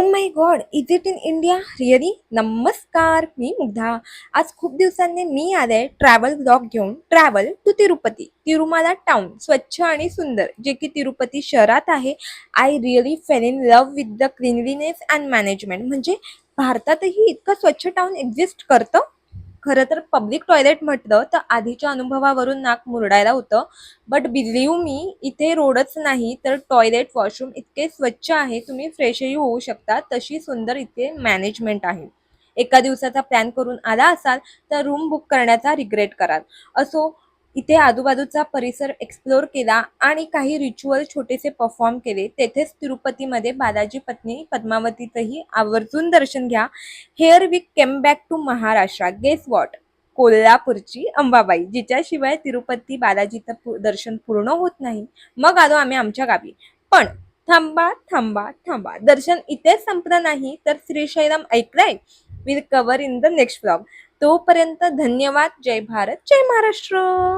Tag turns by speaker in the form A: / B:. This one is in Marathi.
A: My god, is it in India really? नमस्कार, मी मुग्धा. आज खूप दिवसांनी मी आले ट्रॅव्हल ब्लॉग घेऊन. Travel to Tirupati, Tirumala town, स्वच्छ आणि सुंदर, जे की तिरुपती शहरात आहे. I really fell in love with the cleanliness and management. म्हणजे भारतातही इतकं स्वच्छ टाउन एक्झिस्ट करतं. खरं तर पब्लिक टॉयलेट म्हटलं तर आधीच्या अनुभवावरून नाक मुरडायला होतं. बट बिलीव्ह मी, इथे रोडच नाही तर टॉयलेट वॉशरूम इतके स्वच्छ आहे, तुम्ही फ्रेशही होऊ शकता. तशी सुंदर इथे मॅनेजमेंट आहे. एका दिवसाचा प्लॅन करून आला असाल तर रूम बुक करण्याचा रिग्रेट कराल. असो, इथे आजूबाजूचा परिसर एक्सप्लोर केला आणि काही रिच्युअल छोटेसे परफॉर्म केले. तेथेच तिरुपतीमध्ये बालाजी पत्नी पद्मावतीचंही आवर्जून दर्शन घ्या. Here we came back to Maharashtra. Guess what? कोल्हापूरची अंबाबाई, जिच्याशिवाय तिरुपती बालाजीचं दर्शन पूर्ण होत नाही. मग आलो आम्ही आमच्या गावी. पण थांबा थांबा थांबा, दर्शन इथेच संपलं नाही तर श्रीशैलम ऐकलंय? Will cover in the next vlog. तोपर्यंत धन्यवाद. जय भारत, जय महाराष्ट्र.